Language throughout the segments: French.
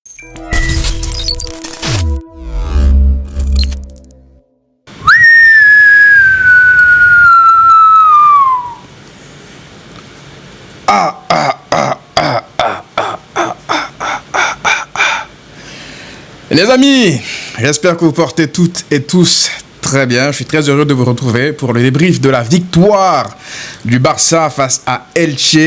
Les amis, j'espère que vous portez toutes et tous très bien. Je suis très heureux de vous retrouver pour le débrief de la victoire du Barça face à Elche.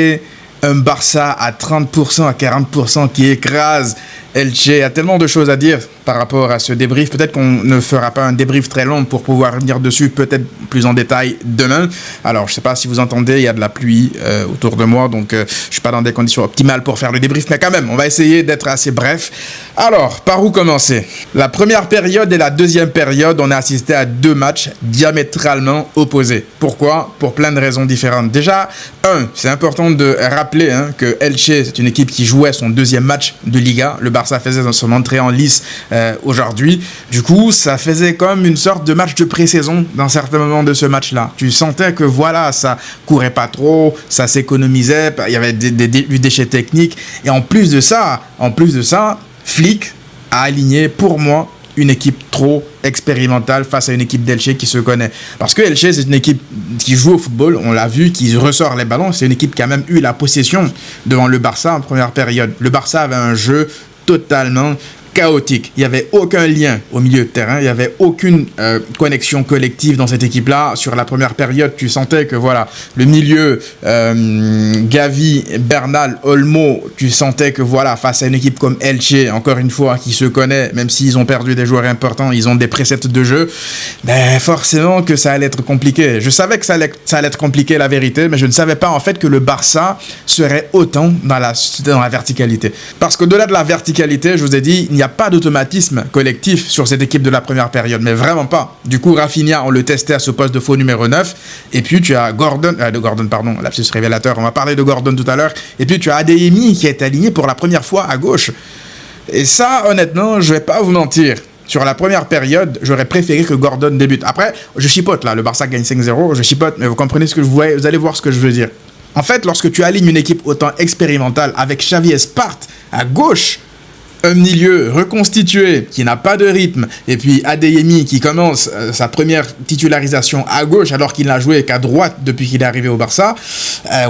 Un Barça à 30%, à 40% qui écrase Elche. Il y a tellement de choses à dire par rapport à ce débrief. Peut-être qu'on ne fera pas un débrief très long pour pouvoir revenir dessus, peut-être plus en détail demain. Alors, je ne sais pas si vous entendez, il y a de la pluie autour de moi, donc je ne suis pas dans des conditions optimales pour faire le débrief, mais quand même, on va essayer d'être assez bref. Alors, par où commencer? La première période et la deuxième période, on a assisté à deux matchs diamétralement opposés. Pourquoi? Pour plein de raisons différentes. Déjà, c'est important de rappeler que Elche, c'est une équipe qui jouait son deuxième match de Liga. Le Barça faisait son entrée en lice aujourd'hui. Du coup, ça faisait comme une sorte de match de pré-saison dans certains moments de ce match-là. Tu sentais que voilà, ça courait pas trop, ça s'économisait, il y avait du déchet technique. Et en plus de ça, Flick a aligné pour moi une équipe trop expérimentale face à une équipe d'Elche qui se connaît. Parce que Elche, c'est une équipe qui joue au football, on l'a vu, qui ressort les ballons. C'est une équipe qui a même eu la possession devant le Barça en première période. Le Barça avait un jeu totalement chaotique. Il n'y avait aucun lien au milieu de terrain. Il n'y avait aucune connexion collective dans cette équipe-là. Sur la première période, tu sentais que voilà, le milieu, Gavi, Bernal, Olmo, tu sentais que voilà, face à une équipe comme Elche, encore une fois, qui se connaît, même s'ils ont perdu des joueurs importants, ils ont des préceptes de jeu, ben forcément que ça allait être compliqué. Je savais que ça allait être compliqué, la vérité, mais je ne savais pas en fait que le Barça serait autant dans la verticalité. Parce qu'au-delà de la verticalité, je vous ai dit, il n'y a pas d'automatisme collectif sur cette équipe de la première période, mais vraiment pas. Du coup, Rafinha, on le testait à ce poste de faux numéro 9, et puis tu as Gordon, lapsus révélateur, on va parler de Gordon tout à l'heure, et puis tu as Adeyemi qui est aligné pour la première fois à gauche. Et ça, honnêtement, je vais pas vous mentir. Sur la première période, j'aurais préféré que Gordon débute. Après, je chipote là, le Barça gagne 5-0, je chipote, mais vous comprenez ce que vous allez voir ce que je veux dire. En fait, lorsque tu alignes une équipe autant expérimentale avec Xavi Espart à gauche, un milieu reconstitué qui n'a pas de rythme, et puis Adeyemi qui commence sa première titularisation à gauche alors qu'il n'a joué qu'à droite depuis qu'il est arrivé au Barça,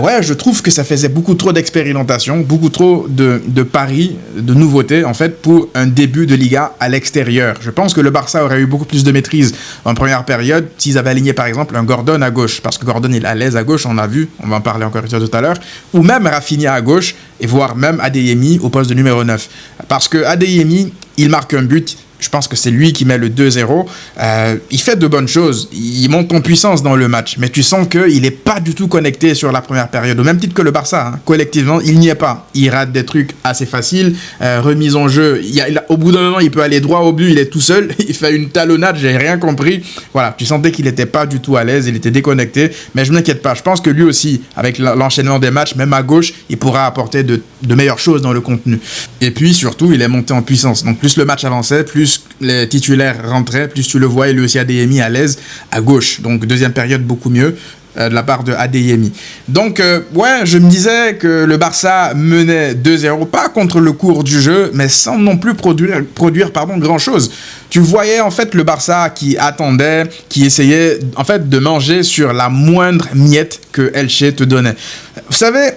ouais, je trouve que ça faisait beaucoup trop d'expérimentation, beaucoup trop de paris, de nouveautés en fait pour un début de Liga à l'extérieur. Je pense que le Barça aurait eu beaucoup plus de maîtrise en première période s'ils avaient aligné par exemple un Gordon à gauche, parce que Gordon il est à l'aise à gauche, on l'a vu, on va en parler encore tout à l'heure, ou même Rafinha à gauche, et voire même Adeyemi au poste de numéro 9. Parce que Adeyemi, il marque un but, je pense que c'est lui qui met le 2-0, il fait de bonnes choses, il monte en puissance dans le match, mais tu sens qu'il n'est pas du tout connecté sur la première période, au même titre que le Barça, collectivement, il n'y est pas. Il rate des trucs assez faciles, remise en jeu, au bout d'un moment, il peut aller droit au but, il est tout seul, il fait une talonnade, j'ai rien compris. Voilà, tu sentais qu'il n'était pas du tout à l'aise, il était déconnecté, mais je ne m'inquiète pas, je pense que lui aussi, avec l'enchaînement des matchs, même à gauche, il pourra apporter de meilleures choses dans le contenu. Et puis, surtout, il est monté en puissance, donc plus le match avançait, plus les titulaires rentraient, plus tu le voyais lui aussi Adeyemi à l'aise à gauche. Donc deuxième période beaucoup mieux de la part de Adeyemi. Donc ouais, je me disais que le Barça menait 2-0, pas contre le cours du jeu, mais sans non plus produire grand chose. Tu voyais en fait le Barça qui attendait, qui essayait en fait de manger sur la moindre miette que Elche te donnait. Vous savez,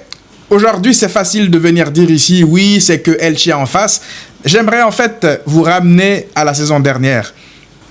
aujourd'hui, c'est facile de venir dire ici, oui, c'est que Elche en face. J'aimerais en fait vous ramener à la saison dernière.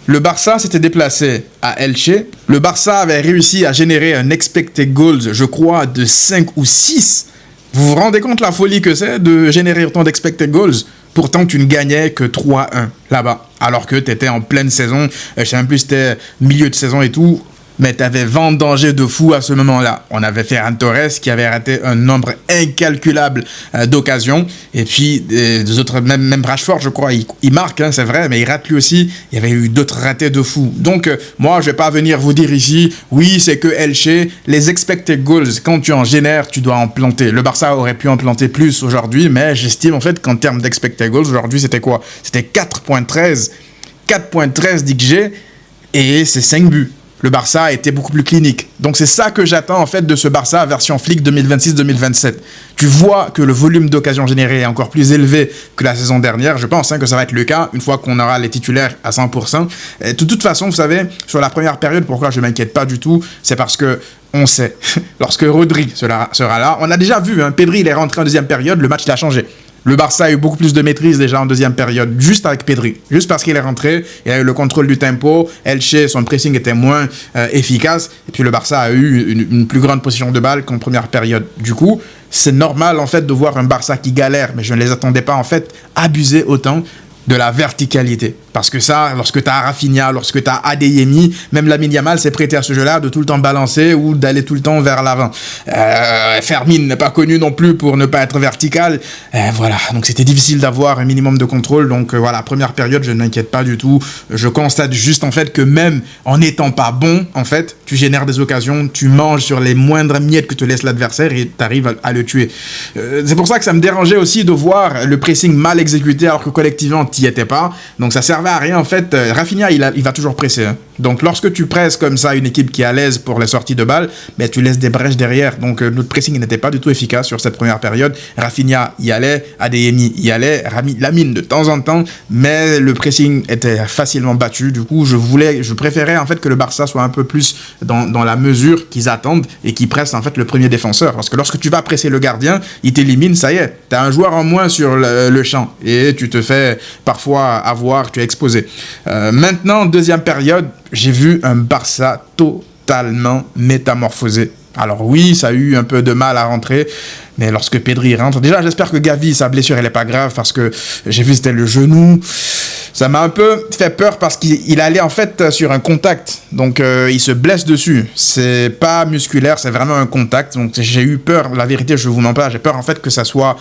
Le Barça s'était déplacé à Elche. Le Barça avait réussi à générer un expected goals, je crois, de 5 ou 6. Vous vous rendez compte la folie que c'est de générer autant d'expected goals? Pourtant, tu ne gagnais que 3-1 là-bas. Alors que tu étais en pleine saison. Je sais même plus si c'était milieu de saison et tout. Mais tu avais vendangé de fou à ce moment-là. On avait Ferran Torres qui avait raté un nombre incalculable d'occasions. Et puis, des autres, même Rashford, je crois, il marque, c'est vrai, mais il rate lui aussi. Il y avait eu d'autres ratés de fou. Donc, moi, je vais pas venir vous dire ici, oui, c'est que Elche, les expected goals, quand tu en génères, tu dois en planter. Le Barça aurait pu en planter plus aujourd'hui, mais j'estime en fait qu'en termes d'expected goals, aujourd'hui, c'était quoi? C'était 4.13 d'XG et c'est 5 buts. le Barça était beaucoup plus clinique. Donc c'est ça que j'attends en fait de ce Barça version Flick 2026-2027. Tu vois que le volume d'occasions générées est encore plus élevé que la saison dernière. Je pense que ça va être le cas une fois qu'on aura les titulaires à 100%. Et de toute façon, vous savez, sur la première période, pourquoi je ne m'inquiète pas du tout, c'est parce que on sait, lorsque Rodri sera là, on a déjà vu, Pedri il est rentré en deuxième période, le match il a changé. Le Barça a eu beaucoup plus de maîtrise déjà en deuxième période, juste avec Pedri. Juste parce qu'il est rentré, il a eu le contrôle du tempo, Elche, son pressing était moins efficace, et puis le Barça a eu une plus grande possession de balle qu'en première période. Du coup, c'est normal en fait de voir un Barça qui galère, mais je ne les attendais pas en fait abuser autant de la verticalité. Parce que ça, lorsque tu as Rafinha, lorsque tu as Adeyemi, même Lamine Yamal s'est prêté à ce jeu-là de tout le temps balancer ou d'aller tout le temps vers l'avant. Fermin n'est pas connu non plus pour ne pas être vertical. Voilà, donc c'était difficile d'avoir un minimum de contrôle. Donc voilà, première période, je ne m'inquiète pas du tout. Je constate juste en fait que même en n'étant pas bon, en fait, tu génères des occasions, tu manges sur les moindres miettes que te laisse l'adversaire et tu arrives à le tuer. C'est pour ça que ça me dérangeait aussi de voir le pressing mal exécuté alors que collectivement, tu n'y étais pas. Donc ça servait à rien en fait. Rafinha il va toujours presser. Donc lorsque tu presses comme ça une équipe qui est à l'aise pour les sorties de balles, mais tu laisses des brèches derrière. Donc notre pressing n'était pas du tout efficace sur cette première période. Rafinha y allait, Adeyemi y allait, Lamine de temps en temps, mais le pressing était facilement battu. Du coup je préférais en fait que le Barça soit un peu plus dans la mesure qu'ils attendent et qu'ils pressent en fait le premier défenseur. Parce que lorsque tu vas presser le gardien, il t'élimine, ça y est, tu as un joueur en moins sur le champ et tu te fais parfois avoir, tu es exposé. Maintenant, deuxième période, j'ai vu un Barça totalement métamorphosé. Alors oui, ça a eu un peu de mal à rentrer, mais lorsque Pedri rentre, déjà j'espère que Gavi, sa blessure, elle est pas grave parce que j'ai vu c'était le genou. Ça m'a un peu fait peur parce qu'il allait en fait sur un contact, donc il se blesse dessus. C'est pas musculaire, c'est vraiment un contact. Donc j'ai eu peur, la vérité, je vous mens pas, j'ai peur en fait que ça soit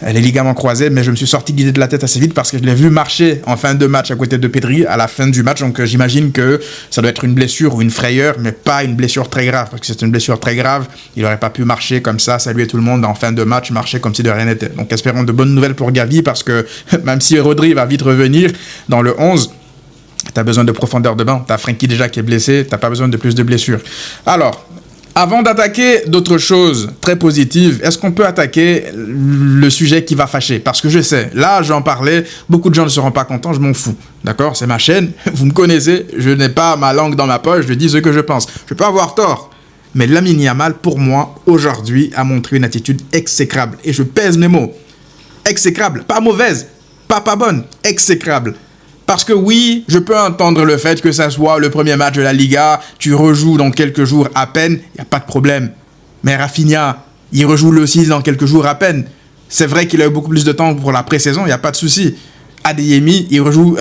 les ligaments croisés, mais je me suis sorti l'idée de la tête assez vite parce que je l'ai vu marcher en fin de match à côté de Pedri à la fin du match. Donc j'imagine que ça doit être une blessure ou une frayeur, mais pas une blessure très grave, parce que c'est une blessure très grave, il aurait pas pu marcher comme ça, saluer tout le monde en fin de match, marcher comme si de rien n'était. Donc espérons de bonnes nouvelles pour Gavi parce que même si Rodri va vite revenir dans le 11, tu as besoin de profondeur de banc. Tu as Frenkie déjà qui est blessé, tu n'as pas besoin de plus de blessures. Alors, avant d'attaquer d'autres choses très positives, est-ce qu'on peut attaquer le sujet qui va fâcher? Parce que je sais, là j'en parlais, beaucoup de gens ne seront pas contents, je m'en fous. D'accord? C'est ma chaîne, vous me connaissez, je n'ai pas ma langue dans ma poche, je dis ce que je pense. Je peux avoir tort. Mais Lamine Yamal, pour moi, aujourd'hui, a montré une attitude exécrable. Et je pèse mes mots. Exécrable, pas mauvaise, pas bonne, exécrable. Parce que oui, je peux entendre le fait que ça soit le premier match de la Liga, tu rejoues dans quelques jours à peine, il n'y a pas de problème. Mais Rafinha, il rejoue le 6 dans quelques jours à peine. C'est vrai qu'il a eu beaucoup plus de temps pour la pré-saison, il n'y a pas de souci. Adeyemi, il rejoue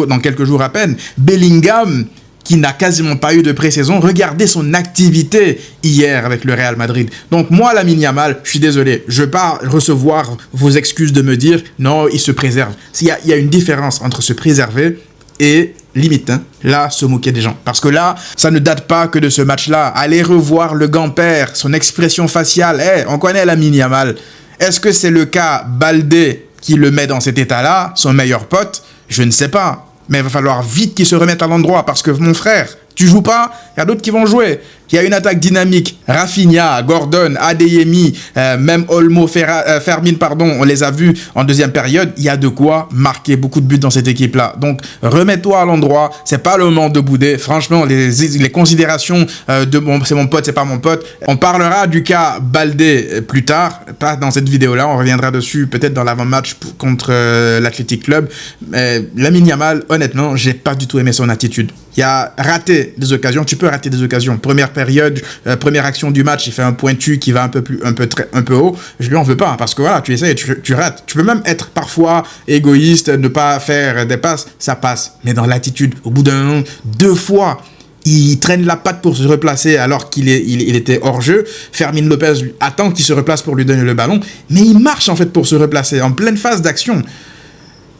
dans quelques jours à peine. Bellingham, qui n'a quasiment pas eu de pré-saison, regardez son activité hier avec le Real Madrid. Donc moi, Lamine Yamal, je suis désolé, je ne vais pas recevoir vos excuses de me dire non, il se préserve. Il y a une différence entre se préserver et limite, là, se moquer des gens. Parce que là, ça ne date pas que de ce match-là. Allez revoir le Gamper, son expression faciale. On connaît Lamine Yamal. Est-ce que c'est le cas Baldé qui le met dans cet état-là, son meilleur pote? Je ne sais pas. Mais il va falloir vite qu'ils se remettent à l'endroit parce que mon frère, tu joues pas, il y a d'autres qui vont jouer. Il y a une attaque dynamique. Rafinha, Gordon, Adeyemi, même Olmo, Fermin, on les a vus en deuxième période. Il y a de quoi marquer beaucoup de buts dans cette équipe-là. Donc, remets-toi à l'endroit. C'est pas le moment de bouder. Franchement, les considérations de c'est mon pote, c'est pas mon pote. On parlera du cas Baldé plus tard, pas dans cette vidéo-là. On reviendra dessus peut-être dans l'avant-match contre l'Athletic Club. Mais Lamine Yamal, honnêtement, j'ai pas du tout aimé son attitude. Il a raté des occasions. Tu peux rater des occasions. Première période, première action du match, il fait un pointu qui va un peu haut. Je lui en veux pas parce que voilà, tu essaies, tu rates. Tu peux même être parfois égoïste, ne pas faire des passes, ça passe. Mais dans l'attitude, au bout d'un moment, 2 fois, il traîne la patte pour se replacer alors qu'il était hors jeu. Fermin Lopez attend qu'il se replace pour lui donner le ballon, mais il marche en fait pour se replacer en pleine phase d'action.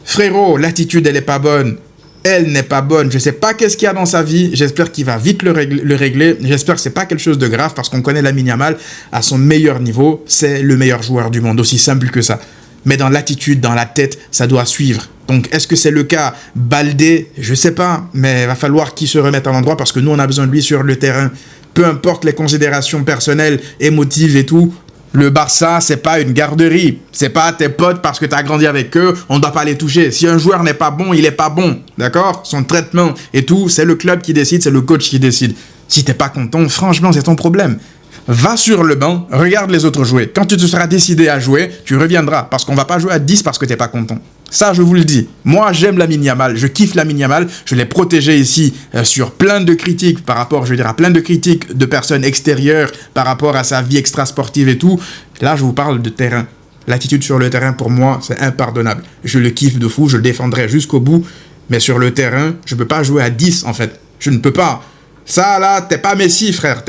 Frérot, l'attitude elle est pas bonne. Elle n'est pas bonne. Je ne sais pas qu'est-ce qu'il y a dans sa vie. J'espère qu'il va vite le régler. J'espère que ce n'est pas quelque chose de grave parce qu'on connaît Lamine Yamal à son meilleur niveau. C'est le meilleur joueur du monde. Aussi simple que ça. mais dans l'attitude, dans la tête, ça doit suivre. Donc, est-ce que c'est le cas Baldé? Je sais pas, mais il va falloir qu'il se remette à l'endroit parce que nous, on a besoin de lui sur le terrain. Peu importe les considérations personnelles, émotives et tout, le Barça, c'est pas une garderie. C'est pas tes potes parce que tu as grandi avec eux, on ne doit pas les toucher. Si un joueur n'est pas bon, il est pas bon. D'accord? Son traitement et tout, c'est le club qui décide, c'est le coach qui décide. Si t'es pas content, franchement, c'est ton problème. Va sur le banc, regarde les autres jouer. Quand tu te seras décidé à jouer, tu reviendras. Parce qu'on va pas jouer à 10 parce que t'es pas content. Ça, je vous le dis. Moi, j'aime Lamine Yamal. Je kiffe Lamine Yamal. Je l'ai protégé ici sur plein de critiques par rapport, je veux dire, à plein de critiques de personnes extérieures par rapport à sa vie extrasportive et tout. Là, je vous parle de terrain. L'attitude sur le terrain, pour moi, c'est impardonnable. Je le kiffe de fou. Je le défendrai jusqu'au bout. Mais sur le terrain, je peux pas jouer à 10, en fait. Je ne peux pas. Ça, là, t'es pas Messi, frère.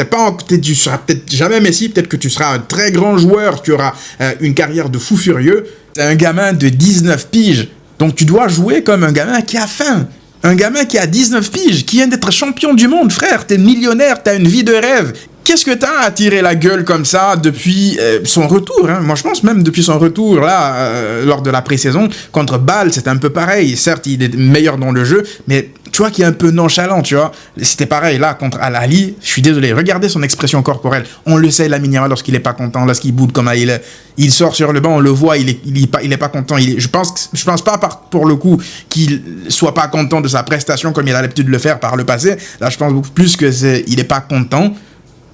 Tu seras peut-être jamais Messi. Peut-être que tu seras un très grand joueur. Tu auras une carrière de fou furieux. T'es un gamin de 19 piges. Donc, tu dois jouer comme un gamin qui a faim. Un gamin qui a 19 piges, qui vient d'être champion du monde, frère. T'es millionnaire, t'as une vie de rêve. Qu'est-ce que t'as à tirer la gueule comme ça depuis son retour, hein? Moi, je pense même depuis son retour, là, lors de la pré-saison, contre Bâle, c'était un peu pareil. Certes, il est meilleur dans le jeu, mais tu vois qu'il est un peu nonchalant, tu vois. C'était pareil, là, contre Al-Ahly. Je suis désolé, regardez son expression corporelle. On le sait, Lamine Yamal, lorsqu'il est pas content, lorsqu'il boude comme il est. Il sort sur le banc, on le voit, il est pas content. Je pense pas, pour le coup, qu'il soit pas content de sa prestation comme il a l'habitude de le faire par le passé. Là, je pense beaucoup plus il est pas content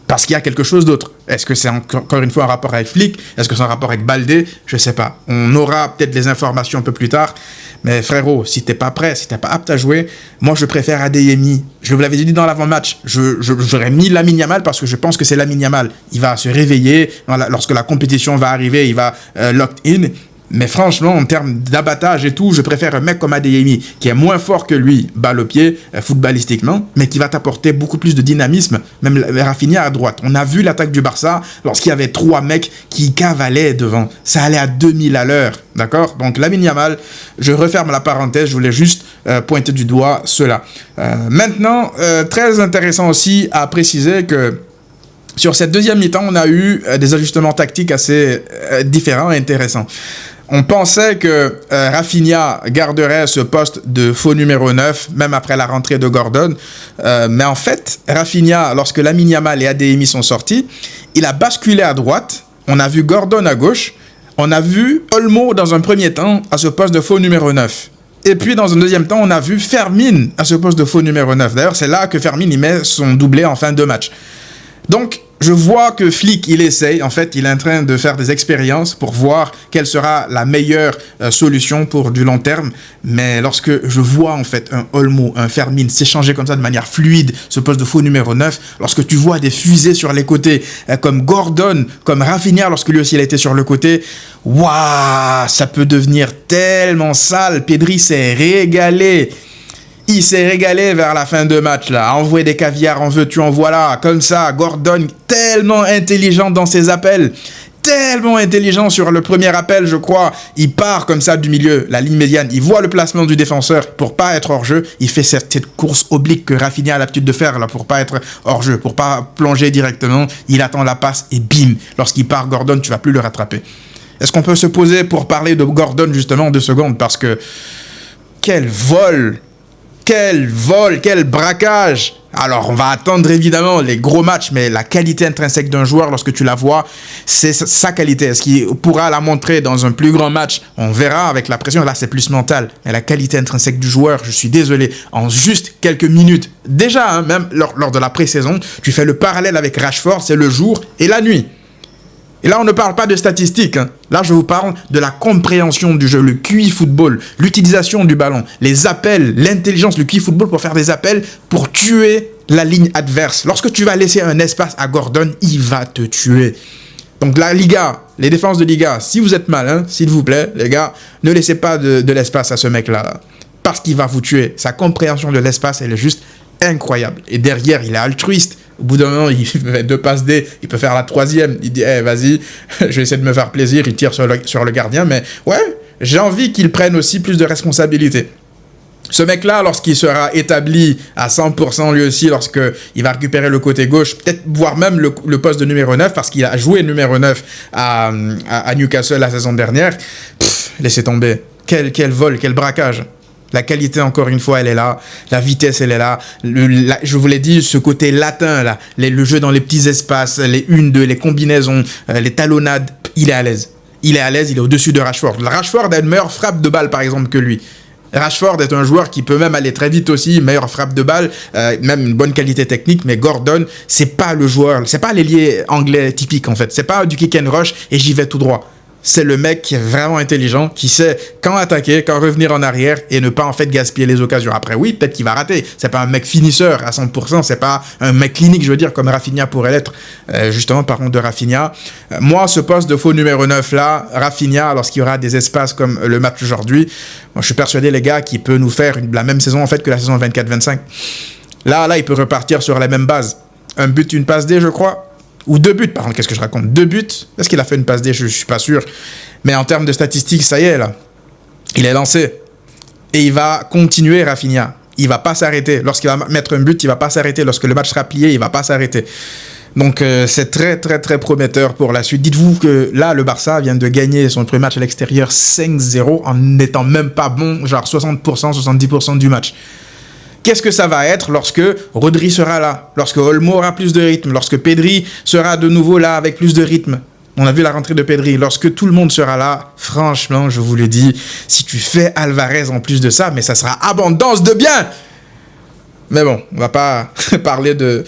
parce qu'il y a quelque chose d'autre. Est-ce que c'est encore une fois un rapport avec Flick? Est-ce que c'est un rapport avec Baldé? Je sais pas. On aura peut-être les informations un peu plus tard. Mais frérot, si t'es pas prêt, si t'es pas apte à jouer, moi je préfère Adeyemi. Je vous l'avais dit dans l'avant-match. J'aurais mis Lamine Yamal parce que je pense que c'est Lamine Yamal. Il va se réveiller. Lorsque la compétition va arriver, il va locked in. Mais franchement, en termes d'abattage et tout, je préfère un mec comme Adeyemi, qui est moins fort que lui, balle au pied, footballistiquement, mais qui va t'apporter beaucoup plus de dynamisme, même Rafinha à droite. On a vu l'attaque du Barça lorsqu'il y avait 3 mecs qui cavalaient devant. Ça allait à 2000 à l'heure, d'accord? Donc Lamine Yamal, je referme la parenthèse, je voulais juste pointer du doigt cela. Maintenant, très intéressant aussi à préciser que sur cette deuxième mi-temps, on a eu des ajustements tactiques assez différents et intéressants. On pensait que Rafinha garderait ce poste de faux numéro 9, même après la rentrée de Gordon. Mais en fait, Rafinha, lorsque Lamine Yamal et Adeyemi sont sortis, il a basculé à droite. On a vu Gordon à gauche. On a vu Olmo dans un premier temps à ce poste de faux numéro 9. Et puis, dans un deuxième temps, on a vu Fermin à ce poste de faux numéro 9. D'ailleurs, c'est là que Fermin il met son doublé en fin de match. Donc, je vois que Flick, il essaye. En fait, il est en train de faire des expériences pour voir quelle sera la meilleure solution pour du long terme. Mais lorsque je vois, en fait, un Olmo, un Fermin s'échanger comme ça de manière fluide, ce poste de faux numéro 9, lorsque tu vois des fusées sur les côtés, comme Gordon, comme Rafinha, lorsque lui aussi il a été sur le côté, waouh, ça peut devenir tellement sale. Pedri s'est régalé. Il s'est régalé vers la fin de match, là. Envoyer des caviars, en veux-tu, en voilà. Comme ça, Gordon, tellement intelligent dans ses appels. Tellement intelligent sur le premier appel, je crois. Il part comme ça du milieu, la ligne médiane. Il voit le placement du défenseur pour pas être hors-jeu. Il fait cette course oblique que Rafinha a l'habitude de faire, là, pour pas être hors-jeu, pour pas plonger directement. Il attend la passe et bim. Lorsqu'il part, Gordon, tu vas plus le rattraper. Est-ce qu'on peut se poser pour parler de Gordon, justement, 2 secondes? Parce que quel vol! Quel vol, quel braquage! Alors, on va attendre évidemment les gros matchs, mais la qualité intrinsèque d'un joueur, lorsque tu la vois, c'est sa qualité. Est-ce qu'il pourra la montrer dans un plus grand match? On verra avec la pression. Là, c'est plus mental. Mais la qualité intrinsèque du joueur, je suis désolé, en juste quelques minutes, déjà, hein, même lors de la pré-saison, tu fais le parallèle avec Rashford, c'est le jour et la nuit. Et là, on ne parle pas de statistiques. Hein. Là, je vous parle de la compréhension du jeu, le QI football, l'utilisation du ballon, les appels, l'intelligence, le QI football pour faire des appels, pour tuer la ligne adverse. Lorsque tu vas laisser un espace à Gordon, il va te tuer. Donc la Liga, les défenses de Liga, si vous êtes malin, s'il vous plaît, les gars, ne laissez pas de l'espace à ce mec-là. Parce qu'il va vous tuer. Sa compréhension de l'espace, elle est juste incroyable. Et derrière, il est altruiste. Au bout d'un moment, il fait 2 passes D, il peut faire la 3e. Il dit, vas-y, je vais essayer de me faire plaisir. Il tire sur le gardien. Mais ouais, j'ai envie qu'il prenne aussi plus de responsabilités. Ce mec-là, lorsqu'il sera établi à 100% lui aussi, lorsqu'il va récupérer le côté gauche, peut-être voire même le poste de numéro 9, parce qu'il a joué numéro 9 à Newcastle la saison dernière, laissez tomber. Quel vol, quel braquage. La qualité, encore une fois, elle est là. La vitesse, elle est là. Je vous l'ai dit, ce côté latin, là, le jeu dans les petits espaces, les 1-2, les combinaisons, les talonnades, il est à l'aise. Il est à l'aise, il est au-dessus de Rashford. Rashford a une meilleure frappe de balle, par exemple, que lui. Rashford est un joueur qui peut même aller très vite aussi, meilleure frappe de balle, même une bonne qualité technique, mais Gordon, c'est pas le joueur, c'est pas l'ailier anglais typique en fait, c'est pas du kick and rush et j'y vais tout droit. C'est le mec qui est vraiment intelligent, qui sait quand attaquer, quand revenir en arrière et ne pas en fait gaspiller les occasions. Après oui, peut-être qu'il va rater, c'est pas un mec finisseur à 100%, c'est pas un mec clinique, je veux dire, comme Rafinha pourrait l'être. Justement, parlons de Rafinha. Moi, ce poste de faux numéro 9 là, Rafinha, lorsqu'il y aura des espaces comme le match aujourd'hui, moi je suis persuadé les gars qu'il peut nous faire la même saison en fait que la saison 24-25. Là, il peut repartir sur la même base. Un but, une passe D, je crois. Ou 2 buts, par contre, qu'est-ce que je raconte? 2 buts. Est-ce qu'il a fait une passe D? Je ne suis pas sûr. Mais en termes de statistiques, ça y est, là. Il est lancé. Et il va continuer, Rafinha. Il ne va pas s'arrêter. Lorsqu'il va mettre un but, il ne va pas s'arrêter. Lorsque le match sera plié, il ne va pas s'arrêter. Donc, c'est très, très, très prometteur pour la suite. Dites-vous que là, le Barça vient de gagner son premier match à l'extérieur 5-0 en n'étant même pas bon, genre 60%, 70% du match. Qu'est-ce que ça va être lorsque Rodri sera là, lorsque Olmo aura plus de rythme, lorsque Pedri sera de nouveau là avec plus de rythme? On a vu la rentrée de Pedri. Lorsque tout le monde sera là, franchement, je vous le dis, si tu fais Alvarez en plus de ça, mais ça sera abondance de bien. Mais bon, on va pas parler de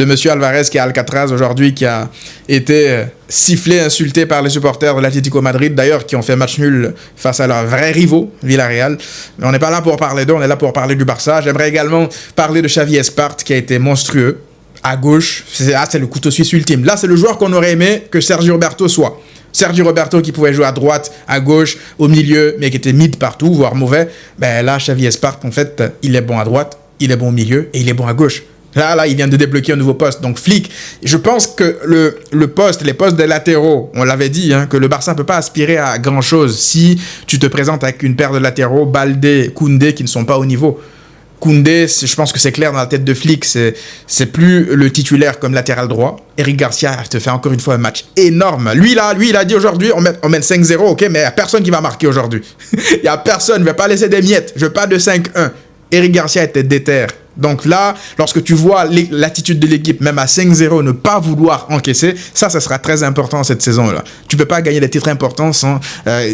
monsieur Alvarez qui est à Alcatraz aujourd'hui, qui a été sifflé, insulté par les supporters de l'Atlético Madrid, d'ailleurs, qui ont fait match nul face à leurs vrais rivaux, Villarreal. Mais on n'est pas là pour parler d'eux, on est là pour parler du Barça. J'aimerais également parler de Xavi Espart, qui a été monstrueux. À gauche, c'est le couteau suisse ultime. Là, c'est le joueur qu'on aurait aimé que Sergio Roberto soit. Sergio Roberto qui pouvait jouer à droite, à gauche, au milieu, mais qui était mid partout, voire mauvais. Ben là, Xavi Espart, en fait, il est bon à droite, il est bon au milieu et il est bon à gauche. Là, il vient de débloquer un nouveau poste. Donc, Flick, je pense que les postes des latéraux, on l'avait dit, hein, que le Barça ne peut pas aspirer à grand-chose si tu te présentes avec une paire de latéraux, Baldé, Koundé, qui ne sont pas au niveau. Koundé, je pense que c'est clair dans la tête de Flick, c'est plus le titulaire comme latéral droit. Eric Garcia te fait encore une fois un match énorme. Lui, il a dit aujourd'hui, on met 5-0, ok, mais il n'y a personne qui va marquer aujourd'hui. Il n'y a personne, je ne vais pas laisser des miettes, je veux pas de 5-1. Eric Garcia était déter. Donc là, lorsque tu vois l'attitude de l'équipe, même à 5-0, ne pas vouloir encaisser, ça sera très important cette saison-là. Tu peux pas gagner des titres importants sans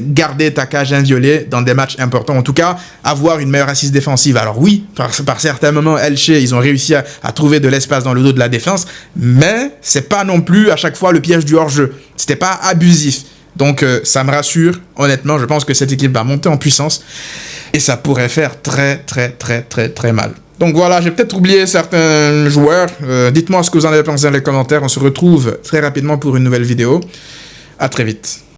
garder ta cage inviolée dans des matchs importants. En tout cas, avoir une meilleure assise défensive. Alors oui, par certains moments, Elche, ils ont réussi à trouver de l'espace dans le dos de la défense, mais c'est pas non plus à chaque fois le piège du hors-jeu. C'était pas abusif. Donc ça me rassure, honnêtement, je pense que cette équipe va monter en puissance et ça pourrait faire très très très très très mal. Donc voilà, j'ai peut-être oublié certains joueurs. Dites-moi ce que vous en avez pensé dans les commentaires. On se retrouve très rapidement pour une nouvelle vidéo. À très vite.